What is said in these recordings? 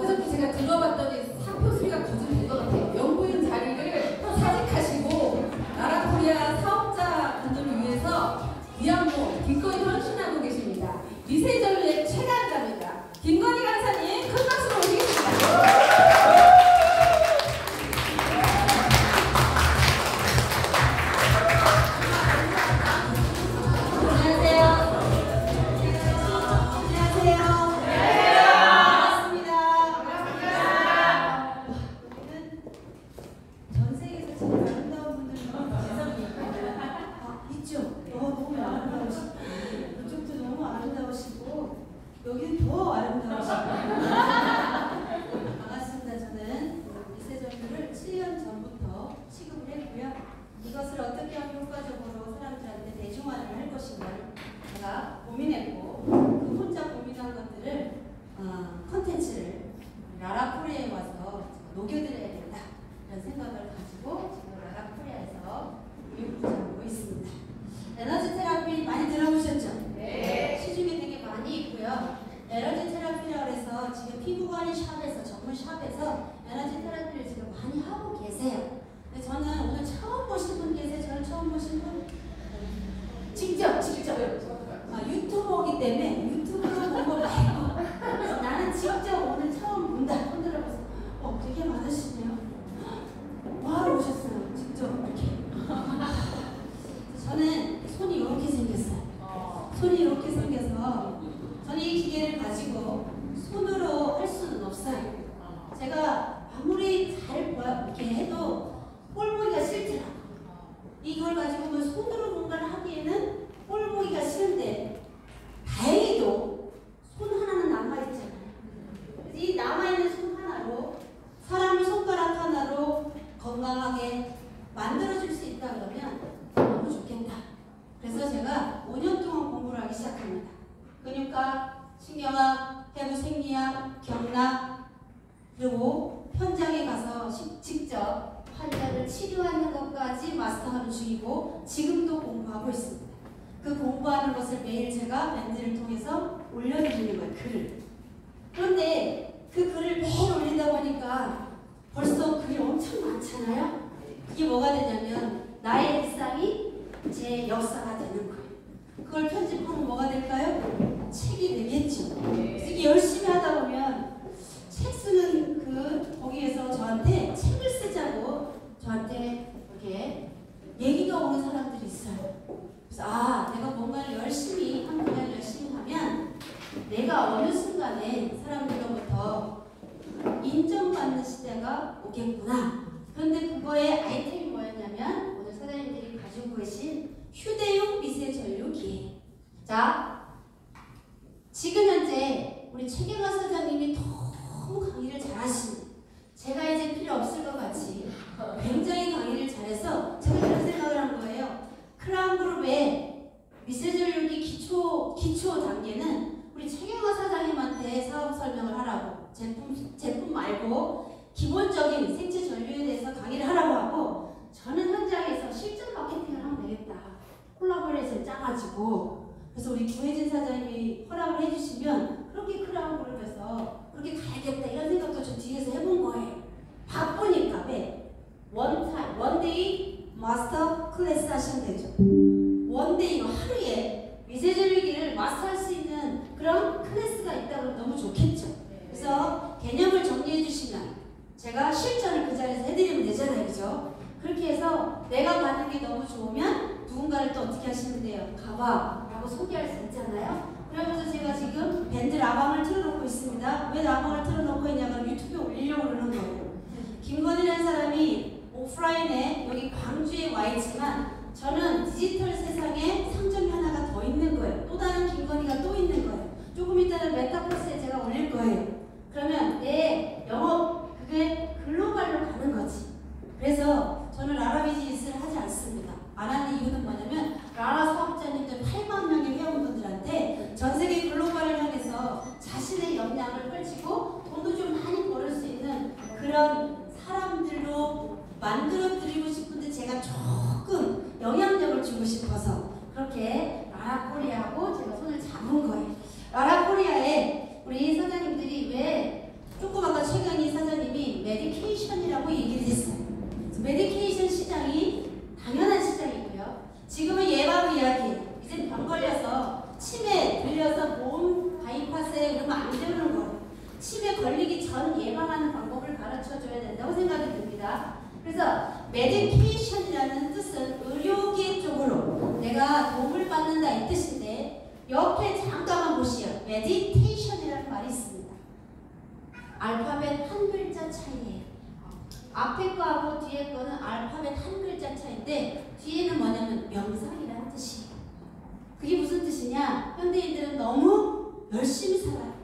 엊그저께 제가 들어봤더니 사표 수리가 거짓된 것 같아요. 영부인 자리를 사직하시고 나라코리아 사업자 분들을 위해서 위안부 기꺼이 헌신하고 계십니다. 미세전류의 최강자입니다. 김건희 강사님 큰 박수로 모시겠습니다. 여기는 더 아름다우시고 반갑습니다. 저는 미세전류를 7년 전부터 취급을 했고요. 이것을 어떻게 하면 효과적으로 사람들한테 대중화를 할 것인가 제가 고민했고 그 혼자 고민한 것들을 컨텐츠를 라라코리아에 와서 녹여드려야 된다 이런 생각을 가지고 지금 라라코리아에서 교육을 하고 있습니다. 에너지 테라피 많이 들어보셨죠? 네. 시중에 되게 많이 있고요. 에너지 테라피라고 해서 지금 피부관리 샵에서 전문 샵에서 에너지 테라피를 지금 많이 하고 계세요. 근데 저는 오늘 처음 보신 분 계세요? 저를 처음 보신 분? 직접 유튜버이기 때문에 유튜브로 본 거 말고 나는 직접 오늘 처음 본다 손들어보세요. 되게 많으시네요. 뭐하러 오셨어요? 직접 이렇게. 저는 손이 이렇게 생겼어요. 손이 이렇게 생겨서 저는 이 기계를 가지고 손으로 할 수는 없어요. 제가 아무리 잘 이렇게 해도 꼴 보기가 싫더라고요. 이걸 가지고 손으로 뭔가를 하기에는 꼴 보기가 싫은데 다행히도 손 하나는 남아있잖아요. 이 남아있는 손 하나로 사람을 손가락 하나로 건강하게 만들어줄 수 있다 그러면 너무 좋겠다. 그래서 제가 5년 동안 공부를 하기 시작합니다. 근육학, 신경학, 해부생리학, 경락 그리고 현장에 가서 직접 환자를 치료하는 것까지 마스터하는 중이고 지금도 공부하고 있습니다. 그 공부하는 것을 매일 제가 밴드를 통해서 올려드리는 거예요. 글을. 그런데 그 글을 매일 올리다 보니까 벌써 글이 엄청 많잖아요. 그게 뭐가 되냐면 나의 일상이 제 역사가 되는 거예요. 그걸 편집하면 뭐가 될까요? 책이 되겠죠. 그래서 이게 열심히 하다 보면 책 쓰는 거기에서 저한테 책을 쓰자고 저한테 이렇게 얘기가 오는 사람들이 있어요. 그래서 내가 뭔가를 열심히 한 분야를 열심히 하면 내가 어느 순간에 사람들로부터 인정받는 시대가 오겠구나. 그런데 그거의 아이템이 뭐였냐면 오늘 사장님들이 가지고 계신 휴대용 미세전류기. 자, 지금 현재 우리 최경화 사장님이 너무 강의를 잘하시는, 제가 이제 필요 없을 것 같이 굉장히 강의를 잘해서 제가 이런 생각을 한 거예요. 크라운그룹의 미세전류기 기초 단계는 우리 최경화 사장님한테 사업 설명을 하라고, 제품 말고 기본적인 생체 전류에 대해서 강의를 하라고 하고, 저는 현장에서 실전 마케팅을 하면 되겠다. 콜라보레이션 짜가지고. 그래서 우리 구혜진 사장님이 허락을 해주시면 그렇게 크라운그룹에서 그렇게 가야겠다 이런 생각도 좀 뒤에서 해본 거예요. 바쁘니까. 왜? 원데이 마스터 클래스 하시면 되죠. 원데이 하루에 미세전류기를 마스터할 수 있는 그런 클래스가 있다 그러면 너무 좋겠죠. 그래서 개념을 정리해 주시면 제가 실전을 그 자리에서 해드리면 되잖아요. 그죠? 그렇게 해서 내가 받는 게 너무 좋으면 누군가를 또 어떻게 하시면 돼요? 가봐 라고 소개할 수 있잖아요. 그러면서 제가 지금 밴드 라방을 틀어놓고 있습니다. 왜 라방을 틀어놓고 있냐면 유튜브에 올리려고 그러는 거예요. 김건희라는 사람이 오프라인에 여기 광주에 와 있지만 저는 디지털 세상에 상점이 하나가 더 있는 거예요. 또 다른 김건희가 또 있는 거예요. 조금 이따는 메타버스에 제가 올릴 거예요. 그러면 내 영업 그게 글로벌로 가는 거지. 그래서 저는 라라 비즈니스를 하지 않습니다. 안 하는 이유는 뭐냐면 라라 사업자님들 8만 명의 회원분들한테 전 세계 글로벌을 향해서 자신의 역량을 펼치고 돈도 좀 많이 벌을 수 있는 그런 사람들로 만들어드리고 싶은데 제가 조금 영향력을 주고 싶어서 그렇게 라라코리아하고 제가 손을 잡은 거예요. 라라코리아에 우리 사장님들이 왜 조금 아까 그래서 메디케이션이라는 뜻은 의료계 쪽으로 내가 도움을 받는다 이 뜻인데 옆에 잠깐만 보시오. 메디테이션이라는 말이 있습니다. 알파벳 한 글자 차이예요. 앞에 거하고 뒤에 거는 알파벳 한 글자 차이인데 뒤에는 뭐냐면 명상이라는 뜻이에요. 그게 무슨 뜻이냐? 현대인들은 너무 열심히 살아요.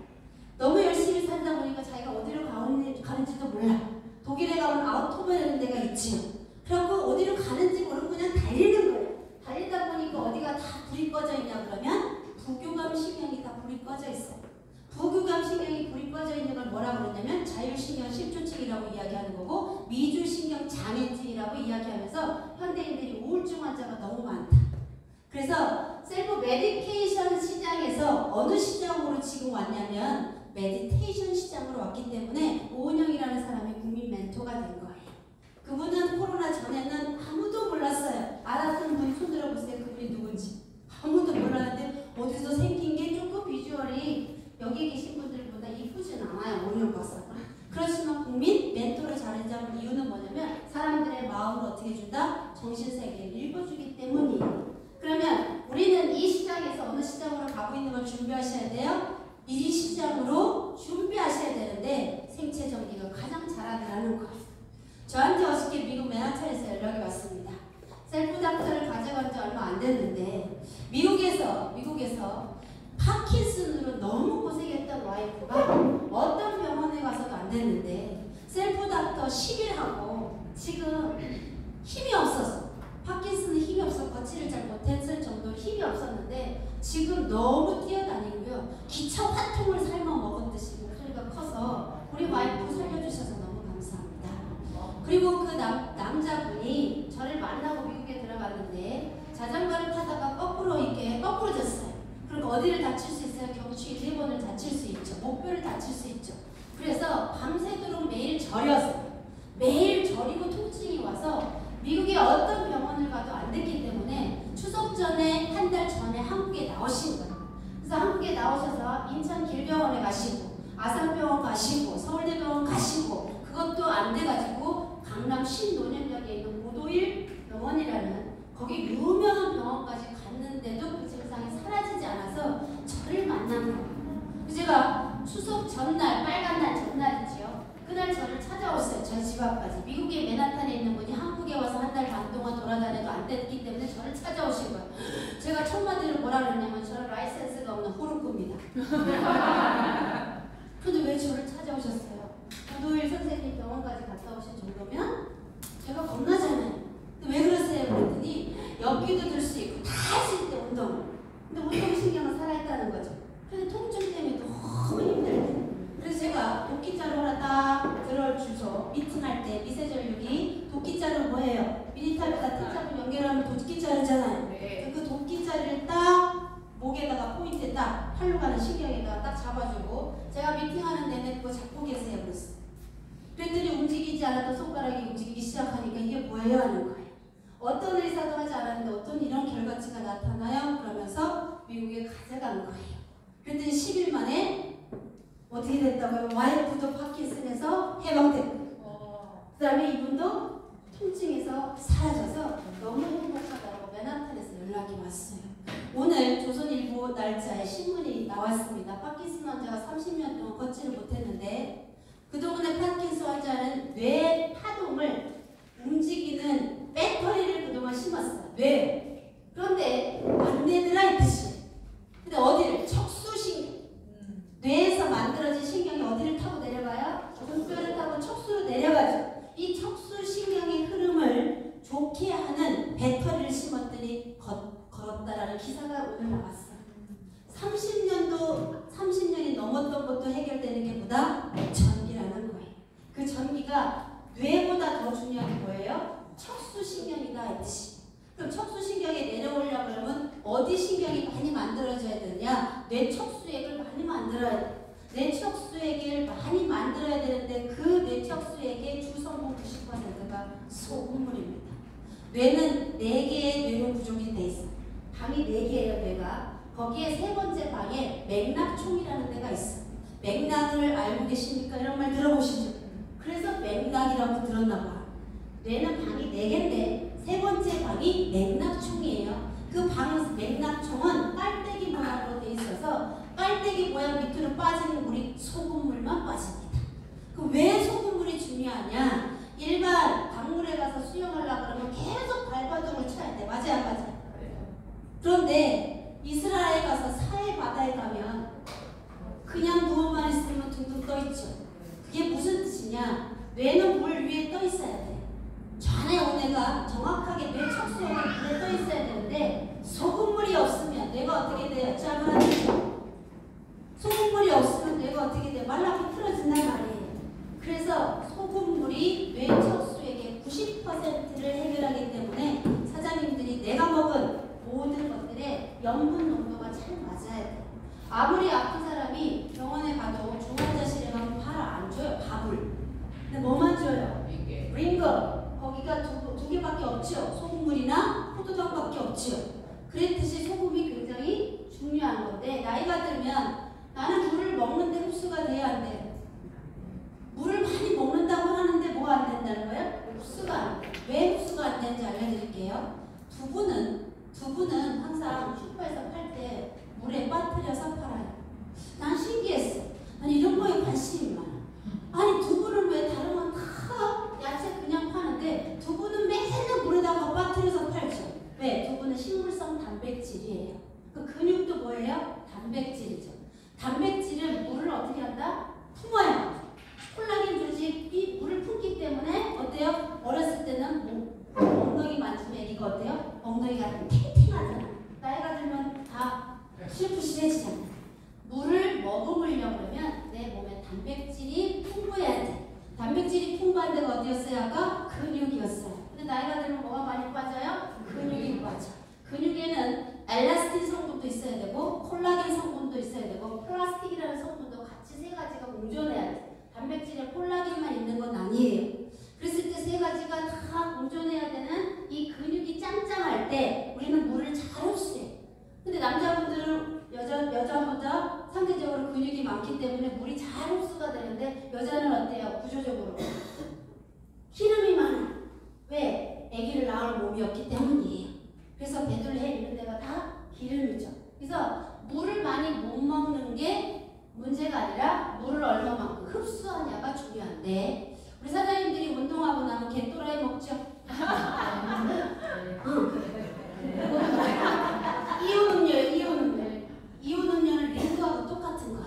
너무 열심히 살다 보니까 자기가 어디로 가는지도 몰라. 독일에 가면 아우토바이라는 데가 있지요. 그래갖고 어디로 가는지 모르고 그냥 달리는 거예요. 달리다 보니까 어디가 다 불이 꺼져 있냐 그러면 부교감 신경이 다 불이 꺼져 있어요. 부교감 신경이 불이 꺼져 있는 걸 뭐라고 그러냐면 자율신경 실조증이라고 이야기하는 거고 미주신경 장애증이라고 이야기하면서 현대인들이 우울증 환자가 너무 많다. 그래서 셀프 메디케이션 시장에서 어느 시장으로 지금 왔냐면 메디테이션 시장으로 왔기 때문에 오은영이라는 사람이 국민 멘토가 된 거예요. 그분은 코로나 전에는 아무도 몰랐어요. 알았던 분 손 들어보세요. 그분이 누군지. 아무도 몰랐는데 어디서 생긴 게 조금 비주얼이 여기 계신 분들보다 이쁘진 않아요. 오은영 박사가. 그렇지만 국민 멘토를 자리잡은 이유는 뭐냐면 사람들의 마음을 어떻게 해준다? 정신세계를 읽어주기 때문이에요. 그러면 우리는 이 시장에서 어느 시장으로 가고 있는 걸 준비하셔야 돼요. 이 시장으로 준비하셔야 되는데 생체 정리가 가장 잘하더라는 거예요. 저한테 어저께 미국 맨하탄에서 연락이 왔습니다. 셀프 닥터를 가져간 지 얼마 안 됐는데 미국에서 파킨슨으로 너무 고생했던 와이프가 어떤 병원에 가서도 안 됐는데 셀프 닥터 10일 하고 지금 힘이 없어서 파킨슨은 힘이 없어 걷지를 잘 못했을 정도로 힘이 없었는데 지금 너무 뛰어다니고요. 기차 화통을 삶아 먹었듯이 목소리가 커서 우리 와이프 살려주셔서 너무 감사합니다. 그리고 그 남자분이 저를 만나고 미국에 들어갔는데 자전거를 타다가 거꾸로 졌어요. 그리고 어디를 다칠 수 있어요? 경추 1, 2번을 다칠 수 있죠. 목뼈를 다칠 수 있죠. 그래서 밤새도록 매일 저리고 통증이 와서 미국의 어떤 병원을 가도 안 됐기 때문에 추석 전에 한 달 전에 한국에 나오신 거예요. 그래서 한국에 나오셔서 인천 길병원에 가시고 아산병원 가시고 서울대병원 가시고 그것도 안 돼가지고 강남 신논현역에 있는 고도일 병원이라는 거기 유명한 병원까지 갔는데도 그 증상이 사라지지 않아서 저를 만난 거예요. 제가 추석 전날 빨간 날 전날이지요. 그날 저를 찾아왔어요. 저희 집 앞까지. 미국의 맨하탄에 있는 분이 한국에 와서 한 달 반 동안 돌아다녀도 안 됐기 때문에 저를 찾아오신 거예요. 제가 첫 마디로 뭐라 그랬냐면 저는 라이센스가 없는 호루꾸입니다. 근데 왜 저를 찾아오셨어요? 고도일 선생님 병원까지 갔다 오신 정도면 제가 겁나잖아요. 근데 왜 그러세요? 그랬더니 엽기도 들 수 있고 다 할 수 있대 운동을. 근데 운동신경은 살아있다는 거죠. 근데 통증 때문에 너무 힘들대. 그래서 제가 도끼자루 하나 딱 들어주소. 미팅할 때 미세전력이 도끼자루 뭐예요? 미니탈보다 T자루 연결하면 도끼자루잖아요. 네. 그 도끼자루를 딱 목에다가 포인트에 딱 팔로 가는 신경에다가 딱 잡아주고 제가 미팅하는 내내 그거 잡고 계세요 그랬어요. 그랬더니 움직이지 않았던 손가락이 움직이기 시작하니까 이게 뭐예요 하는 거예요. 어떤 의사도 하지 않았는데 어떤 이런 결과치가 나타나요? 그러면서 미국에 가져간 거예요. 그랬더니 10일 만에 어떻게 됐다고요? 와이프도 파킨슨에서 해방됐고 그 다음에 이분도 통증에서 사라져서 너무 행복하다고 맨하탄에서 연락이 왔어요. 오늘 조선일보 날짜에 신문이 나왔습니다. 파킨슨 환자가 30년 동안 걷지를 못했는데 그동안의 파킨슨 환자는 뇌 파동을 움직이는 배터리를 그동안 심었어요. 뇌. 그런데 안 되더라 이 뜻이. 근데 어디를? 척수신경. 뇌에서 만들어진 신경이 어디를 타고 내려가요? 등뼈를 타고 척수로 내려가죠. 이 척수신경의 흐름을 좋게 하는 배터리를 심었더니 걸었다라는 기사가 오늘 나왔어요. 30년이 넘었던 것도 해결되는 게 보다 전기라는 거예요. 그 전기가 뇌보다 더 중요한 게 뭐예요? 척수신경이다 이 뜻이. 그럼 척수신경에 내려오려고 그러면 어디 신경이 많이 만들어져야 되느냐? 뇌척수액을 많이 만들어야 돼. 뇌척수액을 많이 만들어야 되는데 그 뇌척수액의 주성분 90%가 소금물입니다. 뇌는 4개의 뇌로 구성이 돼 있어. 방이 4개예요 뇌가. 거기에 세 번째 방에 맥락총이라는 데가 있어. 맥락을 알고 계십니까? 이런 말 들어보시죠? 그래서 맥락이라고 들었나 봐. 뇌는 방이 4개인데 세 번째 방이 맥락총이에요. 그 방 맥락총은 깔때기 모양으로 돼 있어서 깔때기 모양 밑으로 빠지는 물이 소금물만 빠집니다. 그 왜 소금물이 중요하냐? 일반 강물에 가서 수영하려고 그러면 계속 발바닥을 쳐야 돼. 맞아요, 안 맞아요? 그런데 이스라엘 가서 사해 바다에 가면 그냥 누워만 있으면 둥둥 떠 있죠. 그게 무슨 뜻이냐? 뇌는 물 위에 떠 있어야 돼. 좌뇌 우뇌가 정확하게 뇌 척수가 물에 떠 있어야 되는데 소금물이 없으면 뇌가 어떻게 돼요? 짬을 하죠. 소금물이 없으면 뇌가 어떻게 돼요? 말라서 풀어진단 말이에요. 그래서 소금물이 뇌 척수에게 90%를 해결하기 때문에 사장님들이 내가 먹은 모든 것들의 염분 농도가 잘 맞아야 돼요. 아무리 아픈 사람이 병원에 가도 중환자실에 가면 밥 안 줘요. 밥을. 근데 뭐만 줘요? 링거. 거기가 두 개밖에 없죠. 소금물이나 포도당밖에 없죠. 그랬듯이 소금이 굉장히 중요한 건데 나이가 들면 나는 물을 먹는데 흡수가 돼야 안 돼요. 물을 많이 먹는다고 하는데 뭐가 안 된다는 거예요? 흡수가 안 돼요. 왜 흡수가 안 되는지 알려드릴게요. 두부는 항상 슈퍼에서 팔 때 물에 빠뜨려서 팔아요. 난 신기했어. 난 이런 거에 관심이 많아. 아니 두부는 왜 다른 건 다 야채 그냥 파는데 두부는 맨날 물에다가 빠뜨려서 팔죠. 왜? 두부는 식물성 단백질이에요. 그 근육도 뭐예요? 단백질이죠. 단백질은 물을 어떻게 한다? 품어요. 콜라겐 조직이 물을 품기 때문에 어때요? 어렸을 때는 엉덩이 만지면 애기가 어때요? 엉덩이가 탱탱하잖아. 나이가 들면 다 실프실해지잖아. 물을 머금으려고 그러면 내 몸에 단백질이 풍부해야 돼. 단백질이 풍부한 데가 어디였어요? 아까? 근육이었어요. 근데 나이가 들면 뭐가 많이 빠져요? 근육이 빠져. 근육에는 엘라스틴 성분도 있어야 되고 콜라겐 성분도 있어야 되고 플라스틱이라는 성분도 같이 세 가지가 공존해야 돼. 단백질에 콜라겐만 있는 건 아니에요. 그랬을 때 세 가지가 다 공존해야 되는 이 근육이 짱짱할 때 우리는 물을 잘 흡수해. 근데 남자분들은 여자보다 상대적으로 근육이 많기 때문에 물이 잘 흡수가 되는데 여자는 어때요? 구조적으로 기름이 많아. 왜? 아기를 낳을 몸이었기 때문이에요. 그래서 베들레헴 이런 데가 다 기름이죠. 그래서 물을 많이 못 먹는 게 문제가 아니라 물을 얼마만큼 흡수하냐가 중요한데 우리 사장님들이 운동하고 나면 갯도라이 먹죠? 이온음료는 링크하고 똑같은 거예요.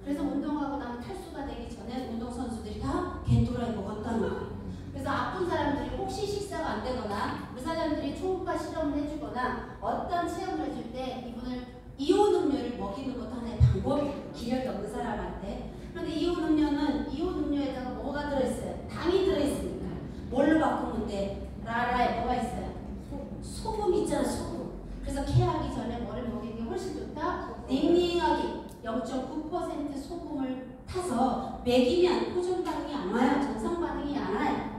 그래서 운동하고 나면 탈수가 되기 전에 운동선수들이 다 갯도라이 먹었다는 거예요. 그래서 아픈 사람들이 혹시 식사가 안 되거나 우리 사장님들이 초음파 실험을 해주거나 어떤 체험을 해줄 때 이분을 이온음료를 먹이는 것도 하나의 방법이에요. 기력이 없는 사람한테. 그런데 이온음료에다가 뭐가 들어있어요? 당이 들어있으니까 뭘로 바꾸면 돼? 라라에 뭐가 있어요? 소금 있잖아, 소금. 그래서 케하기 전에 뭐를 먹이는 게 훨씬 좋다? 닝닝하게 0.9% 소금을 타서 먹이면 호전 반응이 안 와요. 정상 반응이 안 와요.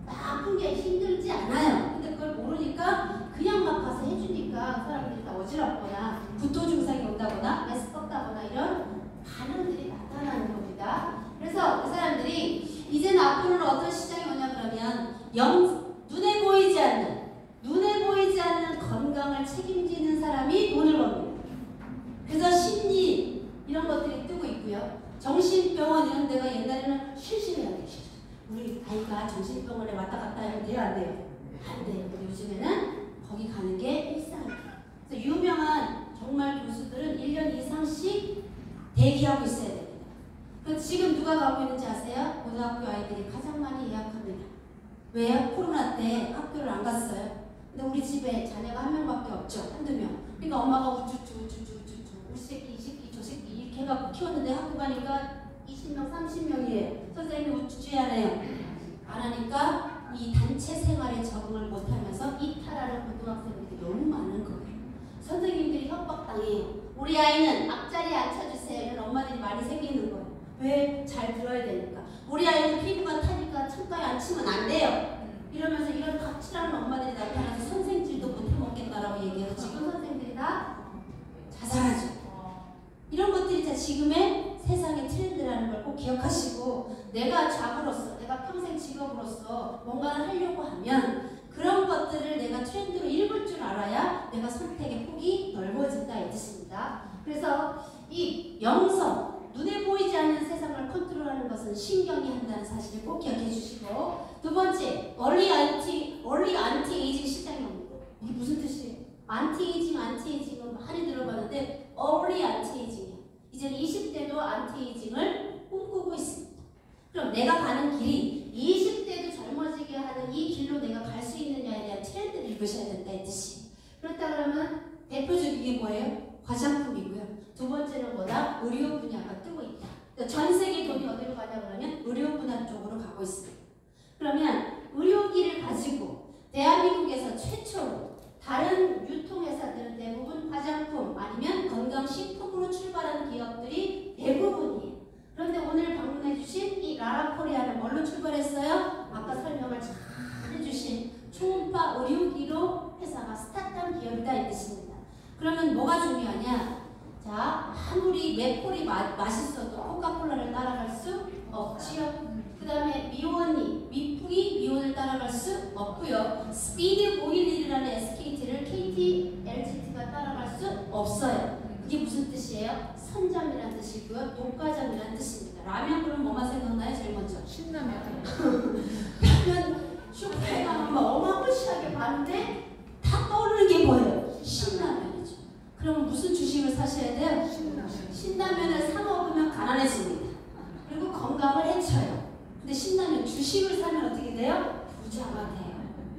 아픈 게 힘들지 않아요. 근데 그걸 모르니까 그냥 막 가서 해주니까 사람들이 다 어지럽거나 구토 증상이 온다거나 가스 떴다거나 이런 반응들이 나타나는 겁니다. 그래서 그 사람들이 이제는 앞으로는 어떤 시장이 오냐 그러면 눈에 보이지 않는 건강을 책임지는 사람이 돈을 법니다. 그래서 심리 이런 것들이 뜨고 있고요. 정신병원 이런 데가 옛날에는 실신해야 돼요. 우리 아이가 정신병원에 왔다 갔다 하면 돼요? 안 돼요? 안 돼요. 요즘에는 거기 가는 게 일상이에요. 그래서 유명한 정말 교수들은 1년 이상씩 대기하고 있어야 됩니다. 지금 누가 가고 있는지 아세요? 고등학교 아이들이 가장 많이 예약합니다. 왜요? 코로나 때 학교를 안 갔어요. 근데 우리 집에 자녀가 한 명밖에 없죠. 한두 명. 그러니까 엄마가 우쭈쭈 우리 새끼 이 새끼 저 새끼 이렇게 해갖고 키웠는데 학교 가니까 20명 30명이에요. 선생님이 우쭈쭈 하네요. 안 하니까 이 단체 생활에 적응을 못하면서 이탈하는 고등학생들이 너무 많은 거예요. 선생님들이 협박당해요. 우리 아이는 앞자리에 앉혀주세요. 이런 엄마들이 많이 생기는 거예요. 왜? 잘 들어야 되니까. 우리 아이는 피부가 타니까 창가에 앉히면 안 돼요. 이러면서 이런 갑질하는 엄마들이 나타나서 선생질도 못해먹겠다라고 얘기해서 지금 선생들이 다 자살하죠. 이런 것들이 다 지금의 세상의 트렌드라는 걸 꼭 기억하시고 내가 좌부로서 내가 내가 평생 직업으로서 뭔가를 하려고 하면 그런 것들을 내가 트렌드로 읽을 줄 알아야 내가 선택의 폭이 넓어진다 이 뜻입니다. 그래서 이 영성, 눈에 보이지 않는 세상을 컨트롤하는 것은 신경이 한다는 사실을 꼭 기억해 주시고, 두 번째, 얼리 안티에이징 시장입니다. 이게 무슨 뜻이에요? 안티에이징은 많이 들어봤는데 얼리 안티에이징이에요. 이제는 20대도 안티에이징을 꿈꾸고 있습니다. 그럼 내가 가는 길이 20대도 젊어지게 하는 이 길로 내가 갈 수 있느냐에 대한 트렌드를 읽으셔야 된다 이 뜻이. 그렇다 그러면 대표적인 게 뭐예요? 화장품이고요. 두 번째는 뭐다? 의료 분야가 뜨고 있다. 그러니까 전 세계 돈이 어디로 가냐 그러면 의료 분야 쪽으로 가고 있습니다. 그러면 의료기를 가지고 대한민국에서 최초로 다른 유통회사들은 대부분 화장품 아니면 건강식품으로 출발하는 기업들이 대부분이에요. 그런데 오늘 방문해주신 이 라라코리아는 뭘로 출발했어요? 아까 설명을 잘 해주신 초음파 의료기로 회사가 스타트한 기업이다 이 뜻입니다. 그러면 뭐가 중요하냐? 자, 아무리 맥콜이 맛있어도 코카콜라를 따라갈 수 없지요. 그 다음에 미풍이 미온을 따라갈 수 없고요. 스피드 오일이라는 SKT를 KT, LGT가 따라갈 수 없어요. 그게 무슨 뜻이에요? 선점이라는 뜻이고요. 독과점이라는 뜻입니다. 라면 그럼 뭐만 생각나요? 제일 먼저? 신라면. 라면 슈퍼에 가면 어마무시하게 많은데 다 떠오르는 게 뭐예요? 신라면이죠. 그럼 무슨 주식을 사셔야 돼요? 신라면을 사 먹으면 가난해집니다. 그리고 건강을 해쳐요. 근데 신라면 주식을 사면 어떻게 돼요? 부자가 돼요.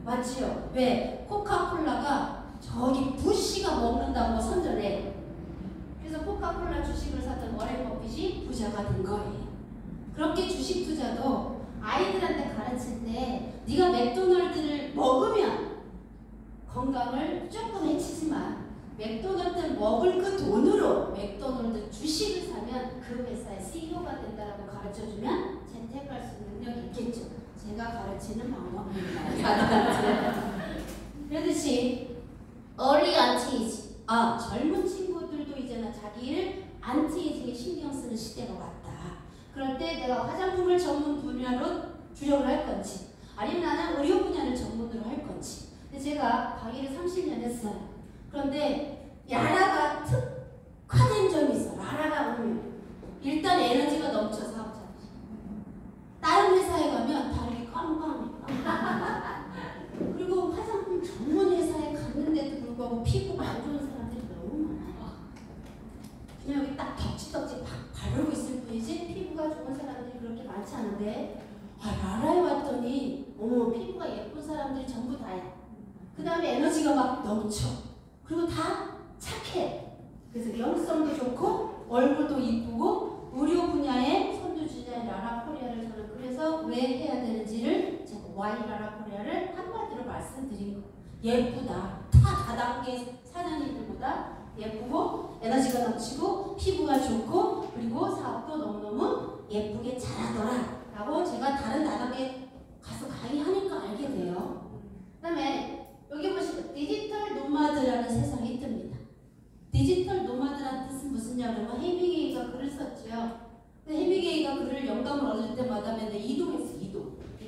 맞지요? 왜? 코카콜라가 저기 부시가 먹는다고 선전해요. 그래서 코카콜라 주식을 샀던 워렌 버핏이 부자가 된 거예요. 그렇게 주식 투자도 아이들한테 가르칠 때 네가 맥도날드를 먹으면 건강을 조금 해치지만 맥도날드 먹을 그 돈으로 맥도날드 주식을 사면 그 회사의 CEO가 된다라고 가르쳐주면 재택할 수 있는 능력이 있겠죠. 제가 가르치는 방법입니다. 그러듯이 early anti-aging, 젊은 친구들도 이제는 자기를 안티에이징에 신경 쓰는 시대가 왔다. 그럴 때 내가 화장품을 전문 분야로 주력을 할 건지 아니면 나는 의료 분야를 전문으로 할 건지. 근데 제가 강의를 30년 했어요. 그런데 라라가 특화된 점이 있어. 라라가 보면 일단 에너지가 넘쳐 사업자. 다른 회사에 가면 다리가 깜깜해. 그리고 화장품 전문 회사에 갔는데도 불구하고 피부가 안 좋은 사람들이 너무 많아요. 그냥 여기 딱 덕지덕지 바르고 있을 뿐이지 피부가 좋은 사람들이 그렇게 많지 않은데 라라에 왔더니 어머 피부가 예쁜 사람들이 전부 다야. 그 다음에 에너지가 막 넘쳐. 그리고 다 착해. 그래서 영성도 좋고 얼굴도 이쁘고 의료 분야의 선두주자인 라라코리아를 저는 그래서 왜 해야 되는지를 제가 Y 라라코리아를 한마디로 말씀드린 거예요. 예쁘다. 다단계 사장님들보다 예쁘고 에너지가 넘치고 피부가 좋고 그리고 사업도 너무너무 예쁘게 잘하더라 라고 제가 다른 나라에 가서 강의하니까 알게 돼요. 그 다음에 여기 보시면 디지털 노마드라는 세상이 뜹니다. 디지털 노마드라는 뜻은 무슨냐 그러면 해밍웨이가 글을 썼죠. 근데 해밍웨이가 글을 영감을 얻을 때마다 맨날 이동했어. 이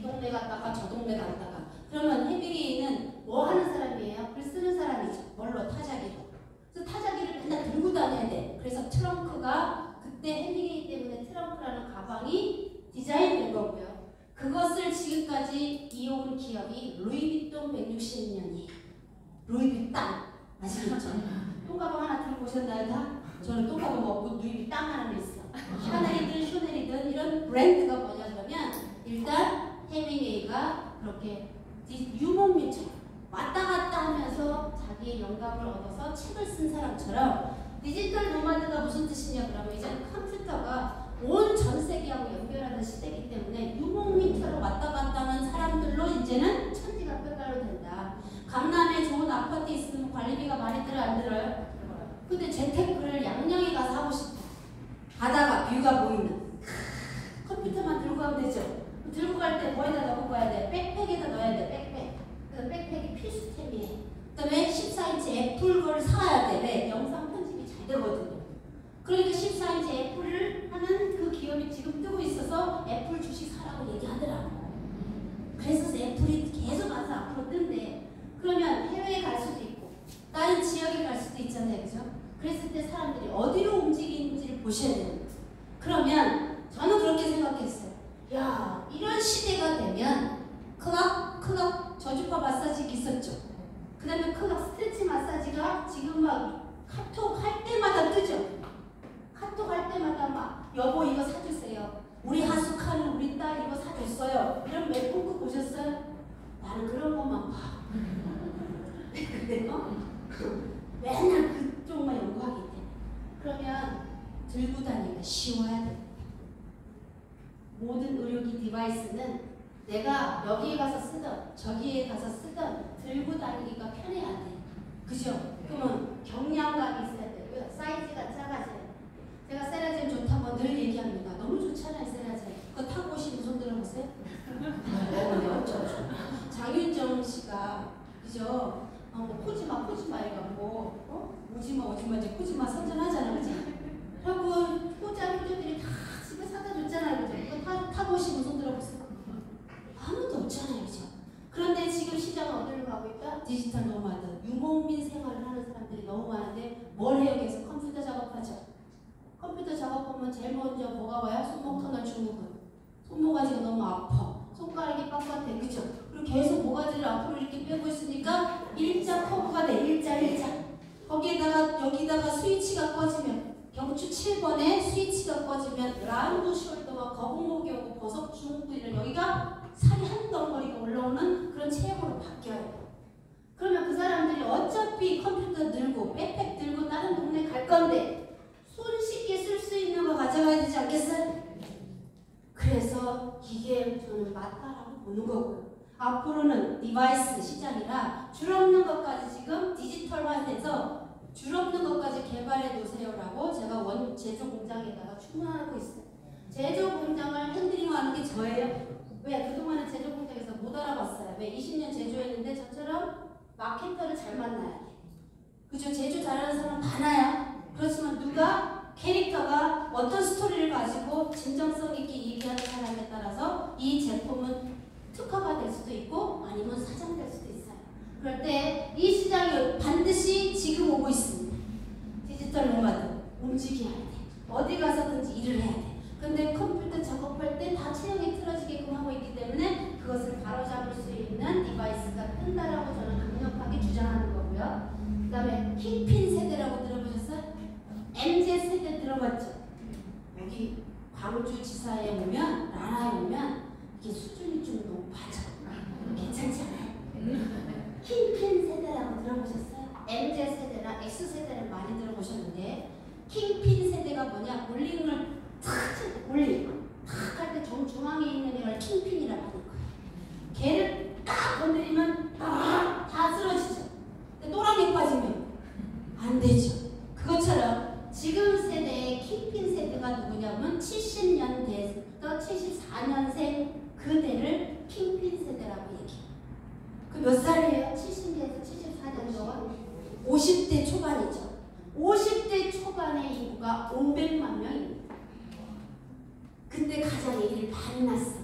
동네 갔다가 저 동네 갔다가. 그러면 해밍웨이는 뭐 하는 사람이에요? 글 쓰는 사람이죠. 뭘로? 타자기로. 그래서 타자기를 맨날 들고 다녀야 돼. 그래서 트렁크가 그때 해밍웨이 때문에 트렁크라는 가방이 디자인된 거고요. 그것을 지금까지 이어온 기업이 루이비통 160년이에요. 루이비통 아시겠죠? 똥가방 하나 들고 오셨나요 다? 저는 똥가방 먹고 루이비통 하나는 있어. 샤넬이든 슈넬이든 이런 브랜드가 뭐냐 그러면 일단 해밍웨이가 그렇게 유목민처럼 왔다 갔다 하면서 자기의 영감을 얻어서 책을 쓴 사람처럼 디지털 노마드가 무슨 뜻이냐 그러면 이제 컴퓨터가 온 전 세계하고 연결하는 시대이기 때문에 유목민처럼 왔다 갔다 하는 사람들로 이제는 천지가 끝나로 된다. 강남에 좋은 아파트 있으면 관리비가 많이 들어요 안 들어요? 근데 재테크를 양양에 가서 하고 싶다. 바다가 뷰가 보이는 컴퓨터만 들고 가면 되죠. 들고 갈 때 뭐에다 넣고 가야 돼? 백팩에다 넣어야 돼. 백팩. 그 백팩이 필수템이에요. 그 다음에 14인치 애플 걸 사야 돼. 왜? 영상 편집이 잘 되거든요. 그러니까 14인치 애플을 하는 그 기업이 지금 뜨고 있어서 애플 주식 사라고 얘기하더라고. 수도 있잖아요. 그죠? 그랬을 때 사람들이 어디로 움직이는지를 보셔야 돼요. 그러면 저는 그렇게 생각했어요. 야, 이런 시대가 되면 클락 저주파 마사지기 있었죠. 그 다음에 클락 스트레치 마사지가 지금 막 카톡 할 때마다 뜨죠. 카톡 할 때마다 막 여보 이거 사주세요. 우리 하숙하는 우리 딸 이거 사줬어요. 이런 메폰크 보셨어요? 나는 그런 것만 봐. 근데요? 맨날 그쪽만 연구하기 때문에. 그러면 들고 다니기가 쉬워야 돼. 모든 의료기 디바이스는 내가 여기에 가서 쓰던 저기에 가서 쓰던 들고 다니기가 편해야 돼. 그죠? 그러면 경량감이 있어야 되고요. 사이즈가 작아져야 돼. 제가 세라젬 좋다고 늘 얘기합니다. 너무 좋잖아요, 세라젬. 그거 타고 오시는 손 들어보세요. 어쩌죠? 장윤정 씨가 그죠? 뭐 포지마 해갖고 오지마 이제 포지마 선전하잖아, 그지? 그리고 호자들이 다 집에 사다 줬잖아요, 그죠? 그거 타고 오시는 손 들어보세요. 아무도 없잖아요, 그죠? 그런데 지금 시장은 어디로 가고 있다? 디지털 노마드, 유목민 생활을 하는 사람들이 너무 많은데 뭘 해요? 계속 컴퓨터 작업하죠. 컴퓨터 작업하면 제일 먼저 뭐가 와요? 손목 터널 증후군. 손모가지가 너무 아파. 손가락이 빡빡해. 그죠? 그리고 계속 모가지를 앞으로 이렇게 빼고 있으니까 일자 커브가 돼. 일자. 거기에다가 여기다가 스위치가 꺼지면 경추 7번에 스위치가 꺼지면 라운드 숄더와 거북목이 오고 버섯 주먹들이랑 여기가 살이 한 덩어리가 올라오는 그런 체형으로 바뀌어요. 그러면 그 사람들이 어차피 컴퓨터 들고 백팩 들고 다른 동네 갈 건데 손쉽게 쓸 수 있는 거 가져가야 되지 않겠어요? 그래서 이게 저는 맞다라고 보는 거고요. 앞으로는 디바이스 시장이라 줄 없는 것까지 지금 디지털화해서 줄 없는 것까지 개발해 놓으세요라고 제가 제조 공장에다가 주문하고 있어요. 제조 공장을 핸들링하는 게 저예요. 왜? 그동안은 제조 공장에서 못 알아봤어요. 왜? 20년 제조했는데 저처럼 마케터를 잘 만나야 돼. 그죠? 제조 잘하는 사람 많아요. 그렇지만 누가 캐릭터가 어떤 스토리를 가지고 진정성 있게 얘기하는 사람에 따라서 이 제품은 특화가 될 수도 있고 아니면 사장될 수도 있어요. 그럴 때 이 시장이 반드시 지금 오고 있습니다. 디지털 노마드 움직여야 돼. 어디 가서든지 일을 해야 돼. 근데 컴퓨터 작업할 때 다 체형이 틀어지게끔 하고 있기 때문에 그것을 바로잡을 수 있는 디바이스가 뜬다라고 저는 강력하게 주장하는 거고요. 그 다음에 킹핀 세대라고 들어보셨어요? MZ세대 들어봤죠? 여기 광주 지사에 오면 나라에 오면 이게 수준이 좀 높아져. 괜찮지 않아요? 킹핀 세대라고 들어보셨어요? MZ세대나 X세대는 많이 들어보셨는데 킹핀 세대가 뭐냐? 볼링을 볼링 탁 할 때 정중앙에 있는 애를 킹핀이라고 하는 거예요. 걔를 딱 건드리면 다 쓰러지죠. 근데 또랑이 빠지면 안 되죠. 그것처럼 지금 세대의 킹핀 세대가 누구냐면 70년대부터 74년생 그대를 킹핀 세대라고 얘기해요. 그 몇 살이에요? 70년에서 74년도가 50대 초반이죠. 50대 초반의 인구가 500만 명입니다. 근데 가장 얘기를 많이 났어.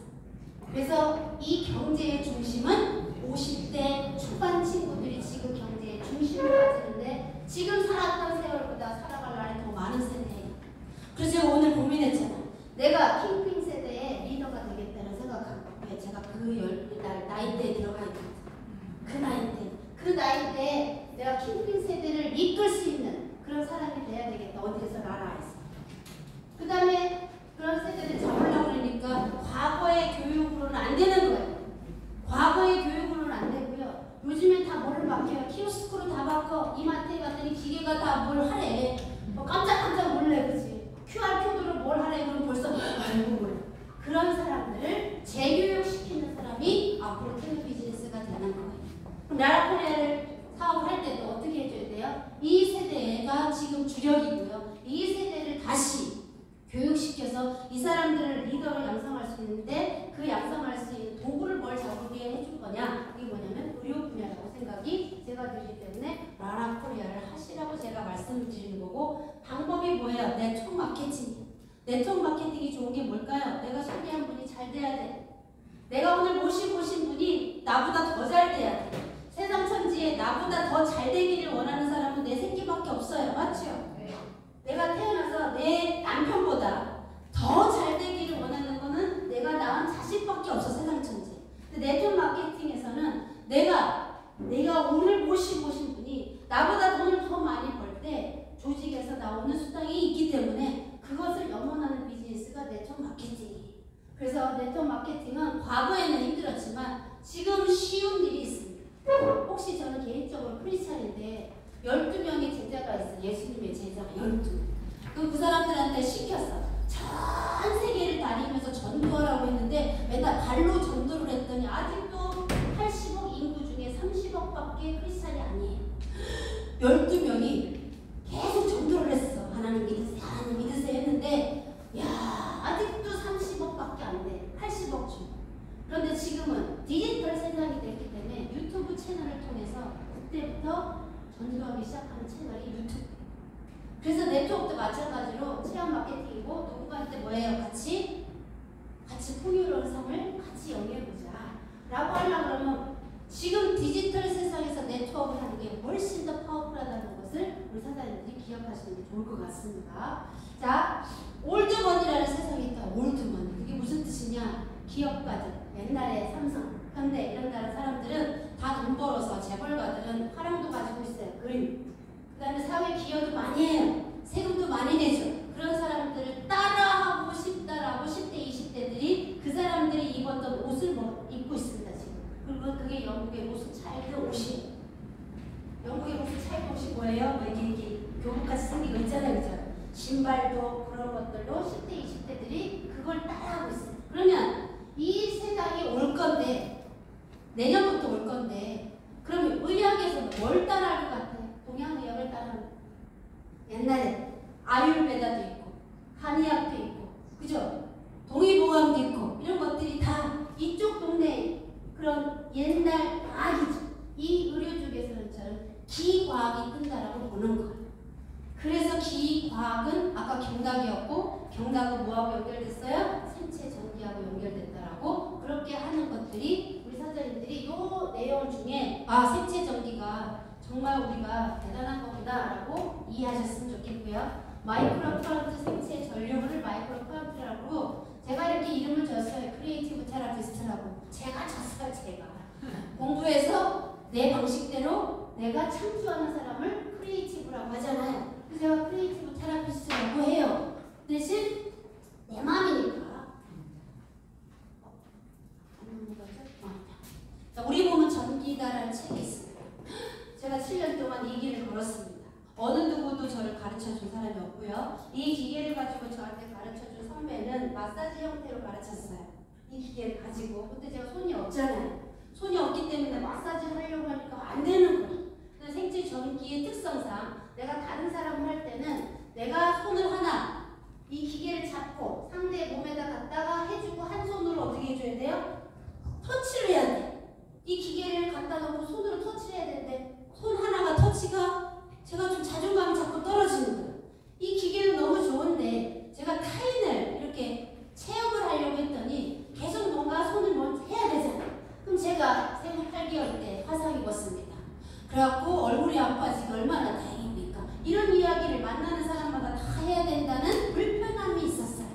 그래서 이 경제의 중심은 50대 초반 친구들이 지금 경제의 중심을 가지는데 지금 살았던 세월보다 살아갈 날이 더 많은 세대예요. 그래서 제가 오늘 고민했잖아. 내가 킹핑 세대의 리더가 되겠다는 생각하고 왜 제가 그 나이대에 들어가 있거든. 그 나이대에 내가 킹핑 세대를 이끌 수 있는 그런 사람이 돼야 되겠다. 어디에서 나라에서. 그 다음에 그런 세대를 잡으려고 그러니까 과거의 교육으로는 안 되는 거예요. 과거의 교육으로는 안 되고요. 요즘엔 다 뭐를 바뀌어요. 키오스크로 다 바꿔. 이마트에 갔더니 기계가 다 뭘 하래. 깜짝깜짝 놀래. 그치? QR코드로 뭘 하래. 그럼 벌써 알고 몰라. 그런 사람들을 재교육시키는 사람이 앞으로 텔레 비즈니스가 되는 거예요. 그럼 나라코리아를 사업을 할 때도 어떻게 해줘야 돼요? 이 세대가 지금 주력이고요. 이 세대를 다시 교육시켜서 이 사람들을 리더로 양성할 수 있는데 그 양성할 수 있는 도구를 뭘 잡게 해줄 거냐? 이게 뭐냐면 의료 분야라고 생각이 제가 들기 때문에 라라코리아를 하시라고 제가 말씀을 드리는 거고 방법이 뭐예요? 네트워크 마케팅. 네트워크 마케팅이 좋은 게 뭘까요? 내가 소개한 분이 잘 돼야 돼. 내가 오늘 모시고 오신 분이 나보다 더 잘 돼야 돼. 세상 천지에 나보다 더 잘 되기를 원하는 사람은 내 새끼밖에 내가 오늘 모시고 오신 분이 나보다 돈을 더 많이 벌 때 조직에서 나오는 수당이 있기 때문에 그것을 염원하는 비즈니스가 네트워크 마케팅이에요. 그래서 네트워크 마케팅은 과거에는 힘들었지만 지금 쉬운 일이 있습니다. 혹시 저는 개인적으로 크리스찬인데 12명의 제자가 있어요. 예수님의 제자가 12명. 그 사람들한테 시켰어. 전 세계를 다니면서 전도하라고 했는데 맨날 발로 전도를 했더니 아직도 80억 인구 중에 30억밖에 크리스찬이 아니에요. 12명이 계속 전도를 했어. 하나님 믿으세요. 하나님 믿으세요 했는데 야 아직도 30억밖에 안 돼. 80억 중. 그런데 지금은 디지털 세상이 됐기 때문에 유튜브 채널을 통해서 그때부터 전도하기 시작하는 채널이 유튜브. 그래서 네트워크도 마찬가지로 체험 마케팅이고 누군가한테 뭐예요? 같이 풍요로움을 같이 영위해보자 라고 하려고 그러면 지금 디지털 세상에서 네트워크 하는 게 훨씬 더 파워풀하다는 것을 우리 사장님들이 기억하시는 게 좋을 것 같습니다. 자, 올드머니라는 세상이 있다. 올드머니. 그게 무슨 뜻이냐? 기업가들, 옛날에 삼성, 현대 이런 나라 사람들은 다 돈 벌어서 재벌가들은 화랑도 가지고 있어요. 그림. 그 다음에 사회 기여도 많이 해요. 세금도 많이 내죠. 그런 사람들을 따라하고 싶다라고 10대, 20대들이 그 사람들이 입었던 옷을 입고 있습니다. 지금. 그리고 그게 영국의 로스 차일드 옷이에요. 영국의 로스 차일드 옷이 뭐예요? 뭐 이렇게 교복같이 생긴 거 있잖아요. 그죠? 신발도 그런 것들로 10대, 20대들이 그걸 따라하고 있어요. 그러면 이 세상이 올 건데, 내년부터 올 건데, 그러면 의학에서 뭘 따라할 것 같아요? 동양의학을 따라하는. 옛날에 아유르베다도 있고, 한의학도 있고, 그죠? 동의보감도 있고, 이런 것들이 다 이쪽 동네 그런 옛날 과학이죠. 이 의료 쪽에서는 저는 기과학이 끈다라고 보는 거예요. 그래서 기과학은 아까 경락이었고, 경락은 뭐하고 연결됐어요? 생체 전기하고 연결됐다라고 그렇게 하는 것들이 우리 사장님들이 요 내용 중에 생체 전기가 정말 우리가 대단한 거구나라고 이해하셨으면 좋겠고요. 마이크로 커런트 생체 전류를 마이크로 커런트라고 제가 이렇게 이름을 줬어요. 크리에이티브 테라피스트라고. 제가 줬어요. 제가. 공부해서 내 방식대로 내가 창조하는 사람을 크리에이티브라고 하잖아요. 그래서 제가 크리에이티브 테라피스트라고 해요. 대신 내 마음이니까. 자, 우리 몸은 전기다라는 책이 있습니다. 제가 7년 동안 이 길을 걸었습니다. 어느 누구도 저를 가르쳐준 사람이 없고요. 이 기계를 가지고 저한테 가르쳐준 선배는 마사지 형태로 가르쳤어요. 이 기계를 가지고. 근데 제가 손이 없잖아요. 손이 없기 때문에 마사지를 하려고 하니까 안 되는 거예요. 근데 생체 전기의 특성상 내가 다른 사람을 할 때는 내가 손을 하나 이 기계를 잡고 상대의 몸에다 갖다가 해주고 한 손으로 어떻게 해줘야 돼요? 터치를 해야 돼. 이 기계를 갖다 놓고 손으로 터치를 해야 되는데 손 하나가 터치가 제가 좀 자존감이 자꾸 떨어지는 거예요. 이 기계는 너무 좋은데 제가 타인을 이렇게 체험을 하려고 했더니 계속 뭔가 손을 먼저 해야 되잖아요. 그럼 제가 생후 8개월 때 화상 입었습니다. 그래갖고 얼굴이 아파지고 얼마나 다행입니까? 이런 이야기를 만나는 사람마다 다 해야 된다는 불편함이 있었어요.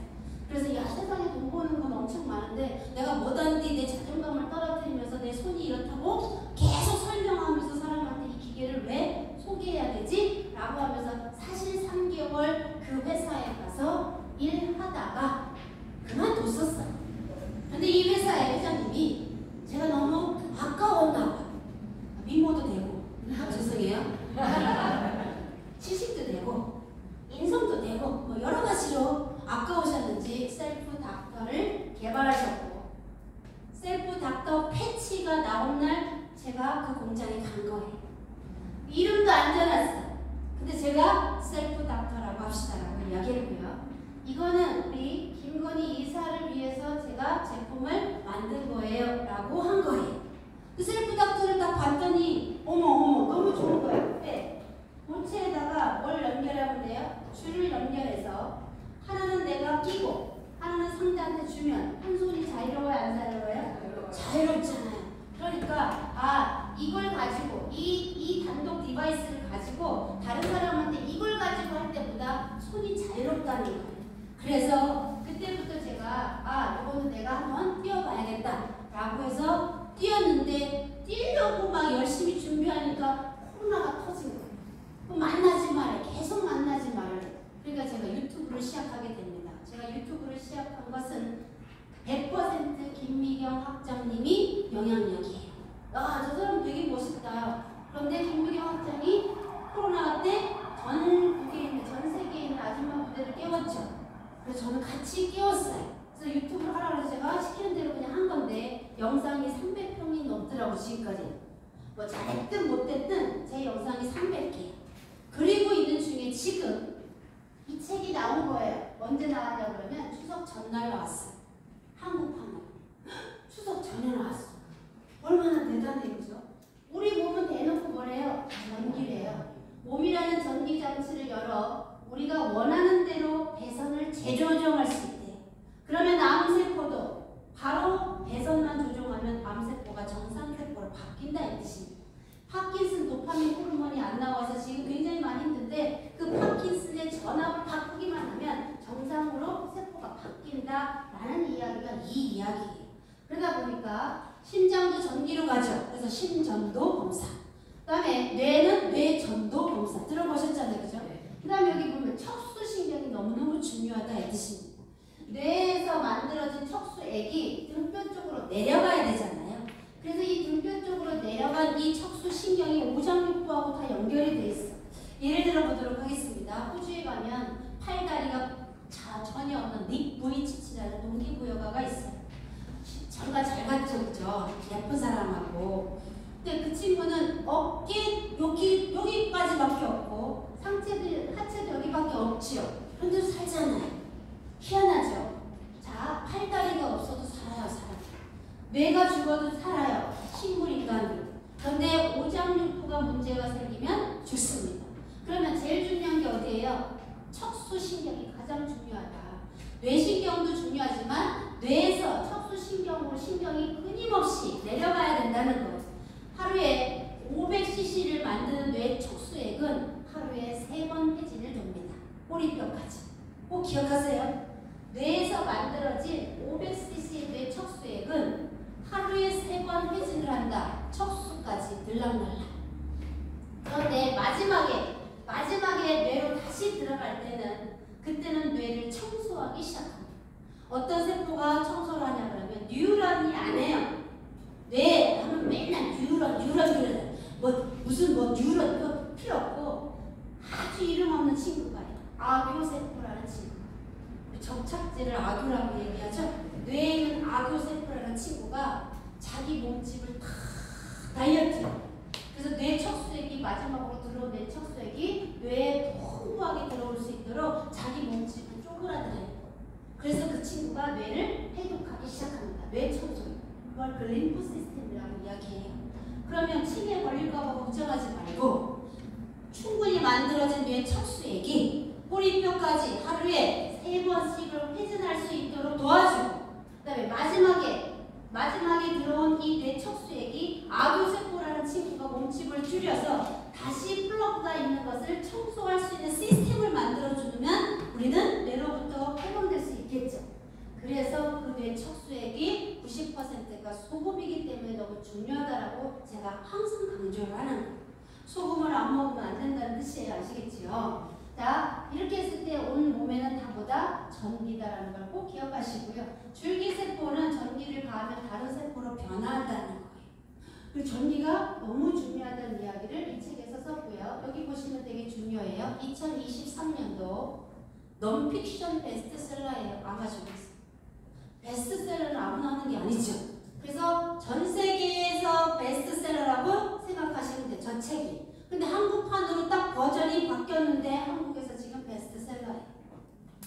그래서 야 세상에 돈 버는 건 엄청 많은데 내가 못하는데 내 자존감을 떨어뜨리면서 내 손이 이렇다고 계속 설명하면서 사람한테 이 기계를 왜 소개해야 되지? 라고 하면서 사실 3개월 그 회사에 가서 일하다가 그만뒀었어요. 근데 이 회사의 회장님이 제가 너무 아까웠나 봐요. 미모도 되고 죄송해요. 지식도 되고 인성도 되고 뭐 여러 가지로 아까우셨는지 셀프 닥터를 개발하셨고 셀프 닥터 패치가 나온 날 제가 그 공장에 간 거예요. 이름도 안 적었어요. 근데 제가 셀프 닥터라고 합시다라고 이야기했고요. 이거는 우리 김건희 이사를 위해서 제가 제품을 만든 거예요 라고 한 거예요. 그 셀프 닥터를 딱 봤더니 어머 너무 좋은 거예요. 네. 본체에다가 뭘 연결하면 돼요? 줄을 연결해서 하나는 내가 끼고 하나는 상대한테 주면 한 손이 자유로워요? 안 자유로워요? 자유롭잖아요. 그러니까 이걸 가지고 이 단독 디바이스를 가지고 다른 사람한테 이걸 가지고 할 때보다 손이 자유롭다는 거예요. 그래서 그때부터 제가 이거는 내가 한번 뛰어봐야겠다 라고 해서 뛰었는데 뛰려고 막 열심히 준비하니까 코로나가 터진 거예요. 만나지 말래. 계속 만나지 말래. 그러니까 제가 유튜브를 시작하게 됩니다. 제가 유튜브를 시작한 것은 100% 김미경 학장님이 영향력이에요. 아, 저 사람 되게 멋있다. 그런데 김미경 학장이 코로나 때 전 세계에 있는 아줌마 무대를 깨웠죠. 그래서 저는 같이 깨웠어요. 그래서 유튜브를 하라고 해서 제가 시키는 대로 그냥 한 건데 영상이 300평이 넘더라고 지금까지. 뭐 잘했든 못했든 제 영상이 300개. 그리고 있는 중에 지금 이 책이 나온 거예요. 언제 나왔냐 그러면 추석 전날 나왔어요. 한국판으로. 추석 전에 나왔어. 얼마나 대단해 그죠? 우리 몸은 대놓고 뭐래요? 전기래요. 몸이라는 전기 장치를 열어 우리가 원하는 대로 배선을 재조정할 수 있대. 그러면 암세포도 바로 배선만 조정하면 암세포가 정상세포로 바뀐다 이 뜻입니다. 파킨슨 도파민 호르몬이 안 나와서 지금 굉장히 많이 힘든데 그 파킨슨의 전압을 바꾸기만 하면 정상으로 세포가 바뀐다라는 이야기가 이 이야기예요. 그러다 보니까 심장도 전기로 가죠. 그래서 심전도 검사. 그 다음에 뇌는 뇌전도 검사. 들어보셨잖아요. 그죠? 그 다음에 여기 보면 척수신경이 너무너무 중요하다 이 뜻입니다. 뇌에서 만들어진 척수액이 등뼈 쪽으로 내려가야 되잖아요. 그래서 이 등뼈 쪽으로 내려간 이 척수신경이 오장육부하고 다 연결이 돼 있어. 예를 들어 보도록 하겠습니다. 호주에 가면 팔다리가 전혀 없는 닉 부이치치라는 동기부여가가 있어요. 장가 잘 갔죠, 그죠? 예쁜 사람하고. 근데 그 친구는 어깨 여기까지밖에 없고 하체도 여기밖에 없지요. 그런데도 살잖아요. 희한하죠? 자, 팔다리가 없어도 살아요, 사람. 뇌가 죽어도 살아요, 식물인간으로. 그런데 오장육부가 문제가 생기면 죽습니다. 그러면 제일 중요한 게 어디예요? 척수신경이 가장 중요하다. 뇌신경도 중요하지만 뇌에서 척수신경으로 신경이 끊임없이 내려가야 된다는 거예요. 하루에 500cc를 만드는 뇌 척수액은 하루에 3번 회진을 돕니다. 꼬리뼈까지. 꼭 기억하세요. 뇌에서 만들어진 500cc의 뇌 척수액은 하루에 3번 회진을 한다. 척수까지 들락날락. 그런데 마지막에 뇌로 다시 들어갈 때는 그때는 뇌를 청소하기 시작합니다. 어떤 세포가 청소를 하냐 그러면 뉴런이 안 해요. 뇌 하면 맨날 뉴런 무슨 뉴런 필요 없고 아주 이름 없는 친구가 있어요. 아교세포라는 친구. 접착제를 아교라고 얘기하죠. 뇌에 있는 아교세포라는 친구가 자기 몸집을 다 다이어트. 그래서 뇌 척수액이 마지막으로 들어온 뇌 척수액이 뇌에 풍부하게 들어올 수 있도록 자기 몸집을 쪼그라들어요. 그래서 그 친구가 뇌를 해독하기 시작합니다. 뇌 청소. 그걸 그 림프 시스템이라고 이야기해요. 그러면 치매에 걸릴까봐 걱정하지 말고 충분히 만들어진 뇌 척수액이 꼬리뼈까지 하루에 3번씩을 회전할 수 있도록 도와주고 그 다음에 마지막에 들어온 이 뇌 척수액이 아교세포라는 친구가 몸집을 줄여서 다시 플러그가 있는 것을 청소할 수 있는 시스템을 만들어주면 우리는 뇌로부터 회복될 수 있겠죠. 그래서 그 뇌 척수액이 90%가 소금이기 때문에 너무 중요하다라고 제가 항상 강조를 하는 거예요. 소금을 안 먹으면 안 된다는 뜻이에요. 아시겠지요? 자, 이렇게 했을 때 온 몸에는 다 뭐다? 전기다라는 걸 꼭 기억하시고요. 줄기세포는 전기를 가하면 다른 세포로 변화한다는 거예요. 그리고 전기가 너무 중요하다는 이야기를 이 책에서 썼고요. 여기 보시면 되게 중요해요. 2023년도 넌픽션 베스트셀러예요. 안 가지고 있어요. 베스트셀러는 아무나 하는 게 아니죠. 그래서 전 세계에서 베스트셀러라고 생각하시면 돼요. 저 책이. 근데 한국판으로 딱 버전이 바뀌었는데 한국에서 지금 베스트셀러예요.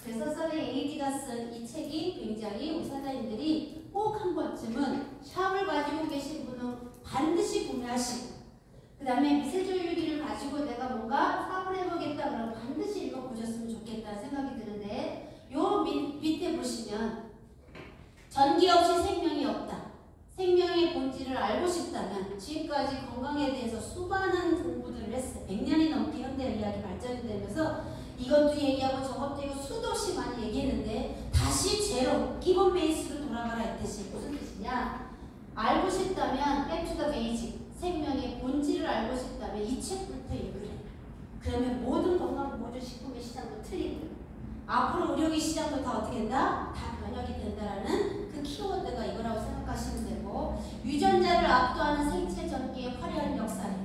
그래서 서리 에이디가 쓴 이 책이 굉장히 의사다님들이 꼭 한 번쯤은 샵을 가지고 계신 분은 반드시 구매하시고 그 다음에 미세조율기를 가지고 내가 뭔가 사업을 해보겠다 그러면 반드시 읽어보셨으면 좋겠다는 생각이 드는데 요 밑에 보시면 전기 없이 생명이 없다. 생명의 본질을 알고 싶다면 지금까지 건강에 대해서 수많은 공부들을 했어요. 100년이 넘게 현대 의학이 발전이 되면서 이것도 얘기하고 저것도 얘기하고 수도 없이 많이 얘기했는데 다시 제로, 기본 베이스로 돌아가라 이 뜻이 무슨 뜻이냐? 알고 싶다면 back to the basic. 생명의 본질을 알고 싶다면 이 책부터 읽으래. 그러면 모든 건강보조식품의 시장도 틀리고 앞으로 의료기 시장도 다 어떻게 된다? 다 변혁이 된다라는 그 키워드가 이거라고 생각하시면 되고, 유전자를 압도하는 생체 전기의 화려한 역사에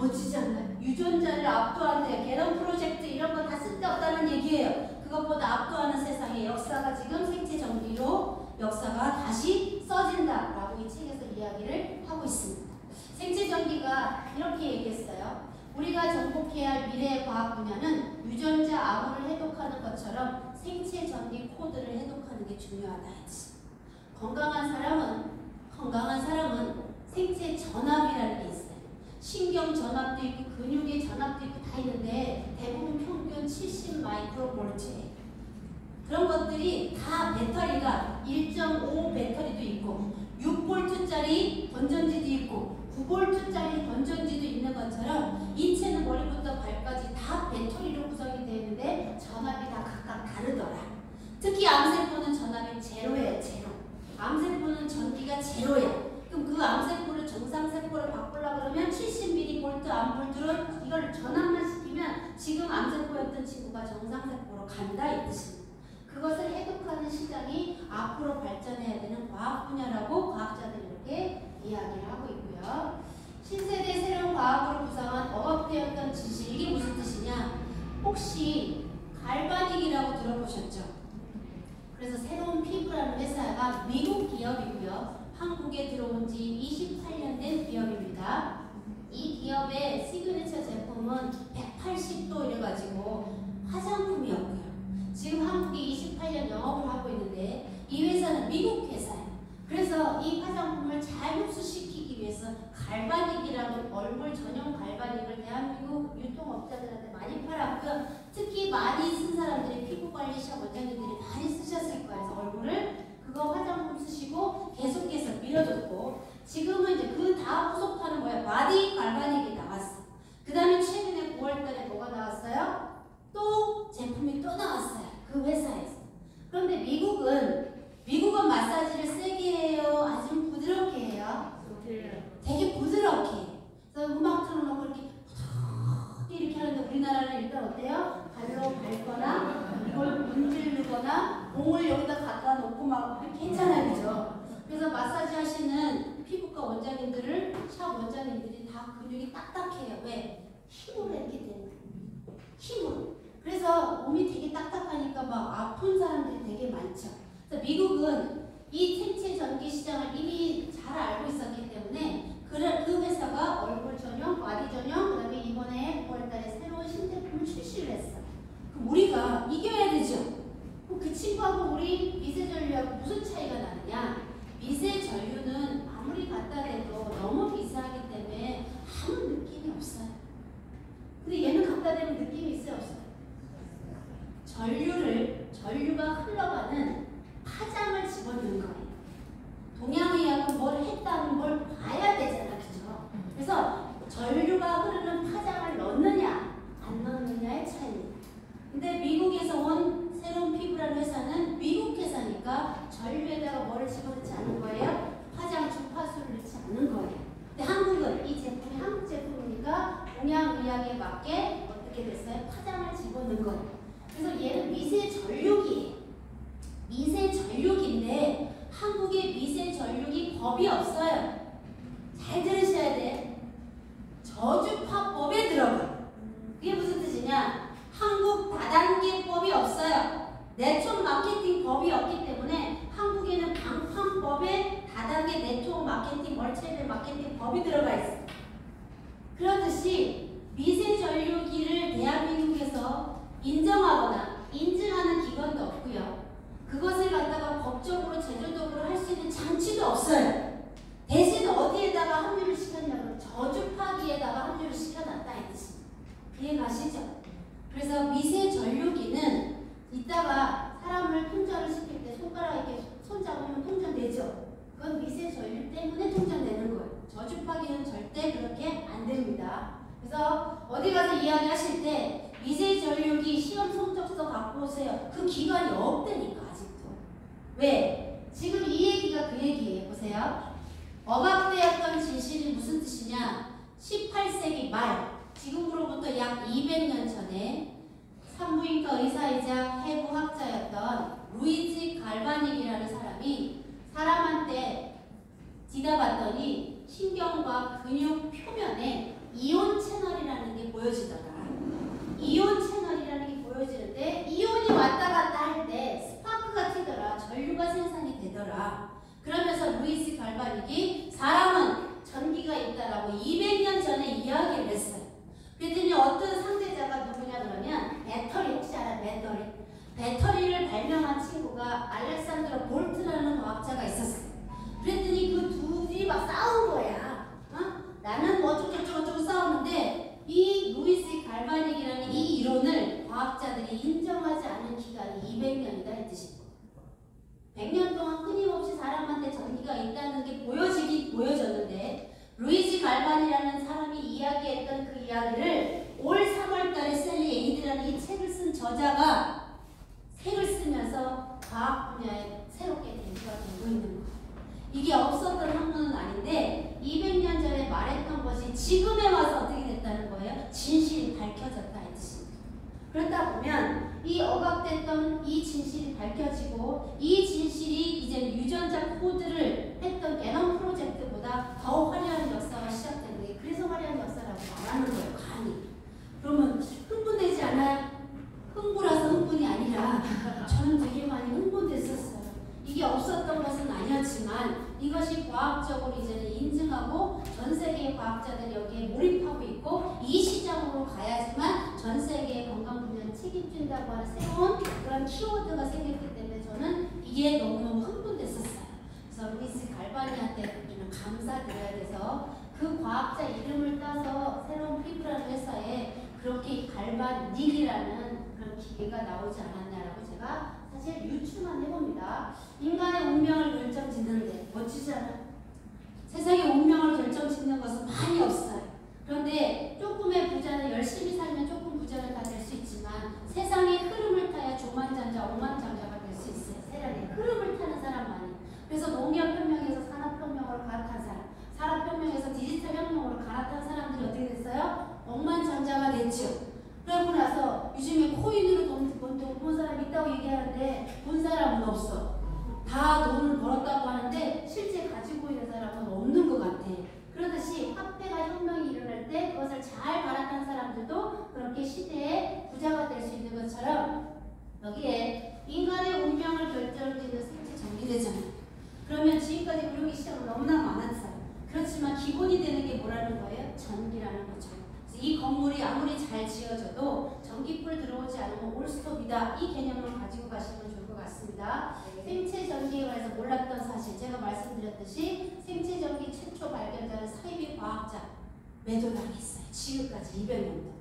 멋지지 않나요? 유전자를 압도하는데 개런 프로젝트 이런 거 다 쓸데없다는 얘기예요. 그것보다 압도하는 세상의 역사가 지금 생체 전기로 역사가 다시 써진다라고 이 책에서 이야기를 하고 있습니다. 생체 전기가 이렇게 얘기했어요. 우리가 정복해야 할 미래의 과학 분야는 유전자 암호를 해독하는 것처럼 생체 전기 코드를 해독하는 게 중요하다 했지. 건강한 사람은 생체 전압이라는 게 있어요. 신경 전압도 있고 근육의 전압도 있고 다 있는데 대부분 평균 70 마이크로볼트예요. 그런 것들이 다 배터리가 1.5 배터리도 있고 6볼트짜리 건전지도 있고 9볼트짜리 건전지도 있는 것처럼 인체는 머리부터 발까지 다 배터리로 구성이 되어 있는데 전압이 다 각각 다르더라. 특히 암세포는 전압이 제로예요. 제로. 암세포는 전기가 제로야. 그럼 그 암세포를 정상세포로 바꾸려고 그러면 70mV 암볼트로 이걸 전압만 시키면 지금 암세포였던 친구가 정상세포로 간다 이 뜻입니다. 그것을 해독하는 시장이 앞으로 발전해야 되는 과학 분야라고 과학자들이 이렇게 이야기를 하고 있고요. 신세대 새로운 과학으로 구성한 억압되었던 지식, 이게 무슨 뜻이냐? 혹시 갈바닉이라고 들어보셨죠? 그래서 새로운 피부라는 회사가 미국 기업이고요. 한국에 들어온 지 28년 된 기업입니다. 이 기업의 시그니처 제품은 180도 이래가지고 화장품이었고요. 지금 한국이 28년 영업을 하고 있는데 이 회사는 미국 회사예요. 그래서 이 화장품을 잘 흡수시키기 위해서 갈바닉이라는 얼굴 전용 갈바닉을 대한민국 유통업자들한테 많이 팔았고요. 특히 많이 쓴 사람들이 피부관리샵 원장님들이 많이 쓰셨을 거예요. 그래서 얼굴을 그거 화장품 쓰시고 계속해서 밀어줬고, 지금은 이제 그 다음 후속파는 뭐야? 바디 갈바닉이 나왔어. 그 다음에 최근에 9월달에 뭐가 나왔어요? 또 제품이 또 나왔어요. 그 회사에서. 그런데 미국은 마사지를 세게 해요? 아주 부드럽게 해요? 되게 부드럽게 해요. 그래서 음악 틀어놓고 이렇게 하는데 우리나라는 일단 어때요? 발로 밟거나 이걸 문지르거나 공을 여기다 갖다 놓고 막 이렇게 했잖아요. 그죠? 그래서 마사지 하시는 피부과 원장님들을, 샵 원장님들이 다 근육이 딱딱해요. 왜? 힘으로 이렇게 되는 거예요. 힘으로. 그래서 몸이 되게 딱딱하니까 막 아픈 사람들이 되게 많죠. 그래서 미국은 이 생체 전기 시장을 이미 잘 알고 있었기 때문에 그 회사가 얼굴 전용, 바디 전용, 그 다음에 이번에 9월달에 새로운 신제품을 출시를 했어. 그럼 우리가 이겨야 되죠. 그럼 그 친구하고 우리 미세전류하고 무슨 차이가 나느냐? 미세전류는 아무리 갖다 대도 너무 비싸기 때문에 아무 느낌이 없어요. 근데 얘는 갖다 대면 느낌이 있어요, 없어요? 전류가 흘러가는 파장을 집어넣는 거예요. 동양의학은 뭘 했다는 걸 봐야 되잖아, 그죠? 그래서 전류가 흐르는 파장을 넣느냐, 안 넣느냐의 차이입니다. 근데 미국에서 온 새로운 피부라는 회사는 미국 회사니까 전류에다가 뭐를 집어넣지 않은 거예요? 파장 주파수를 넣지 않는 거예요. 근데 한국은 이 제품이 한국 제품이니까 동양의학에 맞게 어떻게 됐어요? 파장을 집어넣은 거예요. 그래서 얘는 미세전류기예요. 미세전류기인데 한국에 미세전류기 법이 없어요. 잘 들으셔야 돼. 저주파법에 들어가요. 그게 무슨 뜻이냐? 한국 다단계법이 없어요. 네트워크 마케팅 법이 없기 때문에 한국에는 방판법에 다단계 네트워크 마케팅, 멀티레벨 마케팅 법이 들어가 있어요. 그렇듯이 미세전류기를 대한민국에서 인정하거나 인증하는 기관도 없고요. 그것을 갖다가 법적으로 제도적으로 할 수 있는 장치도 없어요. 대신 어디에다가 합류를 시켰냐면 저주파기에다가 합류를 시켜놨다 이 뜻입니다. 이해 가시죠? 그래서 미세전류기는 이따가 사람을 통전을 시킬 때 손가락 이렇게 손 잡으면 통전되죠? 그건 미세전류 때문에 통전되는 거예요. 저주파기는 절대 그렇게 안 됩니다. 그래서 어디 가서 이야기하실 때 미세전류기 시험 성적서 갖고 오세요. 그 기관이 없다니까 아직도. 왜? 지금 이 얘기가 그 얘기예요. 보세요. 억압되었던 진실이 무슨 뜻이냐? 18세기 말, 지금으로부터 약 200년 전에 산부인과 의사이자 해부학자였던 루이지 갈바닉이라는 사람이 사람한테 뒤다봤더니 신경과 근육 표면에 이온 채널이라는 게 보여지더라. 이온 채널이라는 게 보여지는데 이온이 왔다 갔다 할 때 스파크가 튀더라. 전류가 생산이 되더라. 그러면서 루이스 갈바닉이 사람은 전기가 있다라고 200년 전에 이야기를 했어요. 그랬더니 어떤 상대자가 누구냐 그러면 배터리, 혹시 알아? 배터리를 발명한 친구가 알렉산드로 볼트라는 과학자가 있었어요. 그랬더니 그 둘이 막 싸운 거야. 나는 뭐 어쩌고 싸우는데 이 루이스 갈바닉이라는 이 이론을 과학자들이 인정하지 않은 기간이 200년이다 했듯이 100년 동안 끊임없이 사람한테 전기가 있다는 게 보여졌는데 루이지 갈반이라는 사람이 이야기했던 그 이야기를 올 3월달에 셀리 에이드라는 이 책을 쓴 저자가 책을 쓰면서 과학 분야에 새롭게 대두가 되고 있는 거예요. 이게 없었던 학문은 아닌데 200년 전에 말했던 것이 지금에 와서 어떻게 됐다는 거예요? 진실이 밝혀졌다 했지. 그렇다 보면 이 억압됐던 이 진실이 밝혀지고 이 진실이 이제 유전자 코드를 했던 게놈 프로젝트보다 더 화려한 역사가 시작된 거예요. 그래서 화려한 역사라고 말하는 거예요. 간이. 그러면 흥분되지 않아요? 흥분라서 흥분이 아니라 저는 되게 많이 흥분됐었어요. 이게 없었던 것은 아니었지만 이것이 과학적으로 이제는 인증하고 전 세계의 과학자들이 여기에 몰입하고 있고 이 시장으로 가야지만 전 세계의 건강 분야를 책임진다고 하는 새로운 그런 키워드가 생겼기 때문에 저는 이게 너무너무 흥분됐었어요. 그래서 루이스 갈바니한테 우리는 감사드려야 돼서 그 과학자 이름을 따서 새로운 피부라는 회사에 그렇게 갈바닉이라는 그런 기계가 나오지 않았냐라고 제가 사실 유추만 해봅니다. 인간의 운명을 결정짓는데 멋지지 않아요? 세상의 운명을 결정짓는 것은 많이 없어요. 그런데 조금의 부자는 열심히 살면 조금 부자는 다 될 수 있지만 세상의 흐름을 타야 조만장자 억만장자가 될 수 있어요. 세상의 흐름을 타는 사람만이. 그래서 농업혁명에서 산업혁명으로 갈아탄 사람, 산업혁명에서 디지털 혁명으로 갈아탄 사람들이 어떻게 됐어요? 억만장자가 됐죠. 그러고 나서 요즘에 코인으로 돈 본 사람 있다고 얘기하는데 본 사람은 없어. 다 돈을 벌었다고 하는데 실제 가지고 있는 사람은 없는 것 같아. 그러듯이 화폐가 혁명이 일어날 때 그것을 잘 갈아탄 사람들도 그렇게 시대에 부자가 될 수 있는 것처럼 여기에 인간의 운명을 결정짓는 생체 전기되잖아요. 그러면 지금까지 의료기 시험은 너무나 많았어요. 그렇지만 기본이 되는 게 뭐라는 거예요? 전기라는 거죠. 이 건물이 아무리 잘 지어져도 전기불 들어오지 않으면 올스톱이다. 이 개념을 가지고 가시면 좋을 것 같습니다. 생체 전기에 관해서 몰랐던 사실, 제가 말씀드렸듯이 생체 전기 최초 발견자는 사이비 과학자 매도당했어요. 지금까지 200년.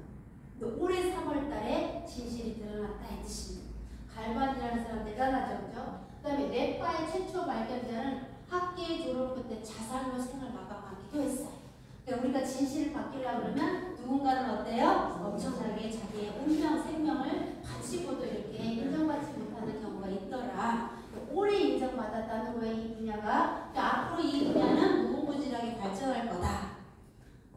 올해 3월 달에 진실이 드러났다 이 뜻입니다. 갈반이라는 사람 대단하죠. 그죠? 그 다음에 뇌파의 최초 발견자는 학계 졸업 때 자살로 생을 마감하기도 했어요. 그러니까 우리가 진실을 받기려고 그러면 누군가는 어때요? 엄청나게 자기의 운명, 생명을 가지고도 이렇게 인정받지 못하는 경우가 있더라. 오래 인정받았다는 거예요, 이 분야가. 앞으로 이 분야는 무궁무진하게 발전할 거다.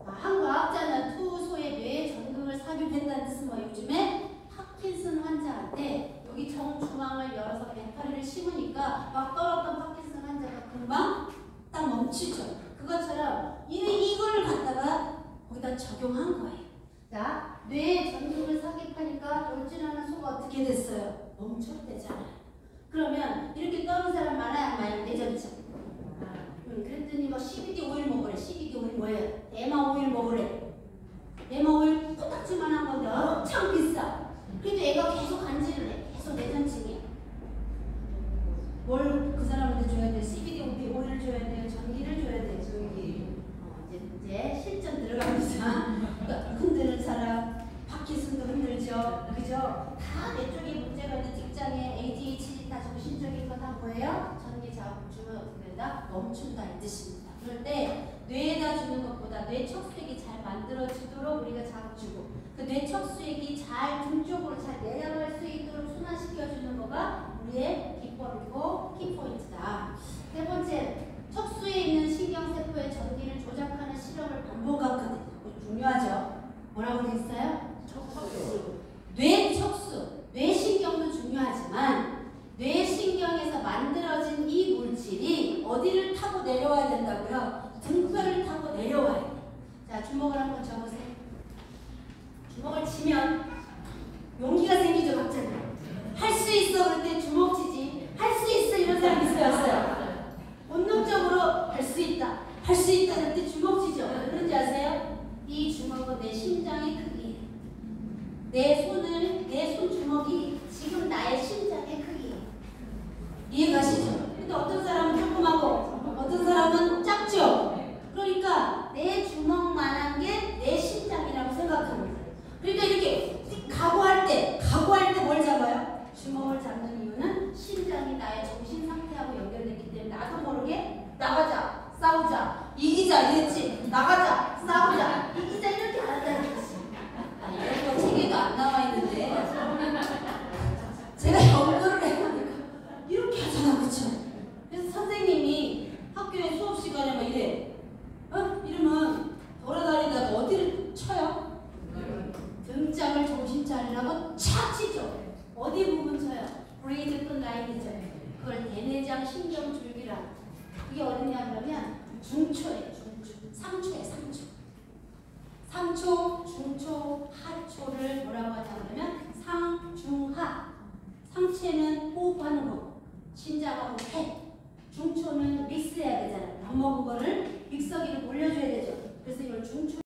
한 과학자는 투소의 뇌에 전극을 삽입했다는 뜻은 뭐 요즘에 파킨슨 환자한테 여기 정중앙을 열어서 배터리를 심으니까 막 떨었던 파킨슨 환자가 금방 딱 멈추죠. 그것처럼 이걸 갖다가 거기다 적용한 거예요. 자, 뇌에 전극을 삽입하니까 돌진하는 소가 어떻게 됐어요? 멈춰대잖아요. 그러면 이렇게 떠는 사람 많아요? 많이 내전죠. 그랬더니 뭐 CBD 오일 먹으래. CBD 오일 뭐예요? 대마 오일 먹으래. 대마 오일 코딱지만한 건데 엄청 비싸. 그래도 애가 계속 간질을 해. 계속 내전증이야. 뭘 그 사람한테 줘야 돼? CBD 오일을 줘야 돼요? 전기를 줘야 돼요? 이제 실전 들어갑니다. 그러니까 흔드는 사람, 파킨슨도 흔들죠. 그죠? 다 뇌 쪽에 문제가 있는 직장에 ADHD 다 정신적인 거 다 뭐예요? 전기 자극 주면 어떻게 된다? 멈춘다 이 뜻입니다. 그럴 때 뇌에다 주는 것보다 뇌 척수액이 잘 만들어지도록 우리가 자극 주고 그 뇌 척수액이 잘 등 쪽으로 잘 내려갈 수 있도록 순환시켜주는 거가 우리의 기법이고 키포인트다. 세 번째, 척수에 있는 신경세포의 전기를 조작하는 실험을 반복하거든요. 중요하죠. 뭐라고 돼 있어요? 척수. 뇌척수, 뇌신경도 중요하지만 뇌신경에서 만들어진 이 물질이 어디를 타고 내려와야 된다고요? 등뼈를 타고 내려와야 돼요. 자, 주먹을 한번 쥐어보세요. 주먹을 치면 용기가 생기죠, 갑자기. 할 수 있어 그럴 때 주먹 치지. 할 수 있어 이런 사람 있어요, 없어요? 본능적으로 할 수 있다. 할 수 있다 그럴 때 주먹 치죠. 왜 그런지 아세요? 이 주먹은 내 심장의 크기예요. 내 손 주먹이 지금 나의 심장의 크기예요. 이해가시죠? 근데 어떤 사람은 조그마고 어떤 사람은 작죠? 그러니까 내 주먹만한 게 내 심장이라고 생각합니다. 그러니까 이렇게 각오할 때 뭘 잡아요? 주먹을 잡는 이유는 심장이 나의 정신 상태하고 연결됐기 때문에 나도 모르게 나가자, 싸우자, 이기자 이랬지. 나가자, 싸우자, 이기자 이렇게 안 한다는 거지. 이런 거 책에도 안 나와 있는데 제가 연구를 해보니까 이렇게 하잖아, 그쵸? 그래서 선생님이 학교에 수업 시간에 막 이래. 이러면 돌아다니다가 어디를 쳐요? 등짝을 정신 차리라고 착 치죠. 어디 부분 쳐요? 브레이드 끝 라인이죠. 그걸 대내장 신경줄기라. 그게 어디냐 그러면 중초예요. 상초에 상초, 중초, 하초를 뭐라고 하냐 그러면 상중하. 상체는 호흡하는 거, 신장하고 폐. 중초는 믹스해야 되잖아요. 밥 먹은 거를 믹서기로 돌려줘야 되죠. 그래서 이걸 중초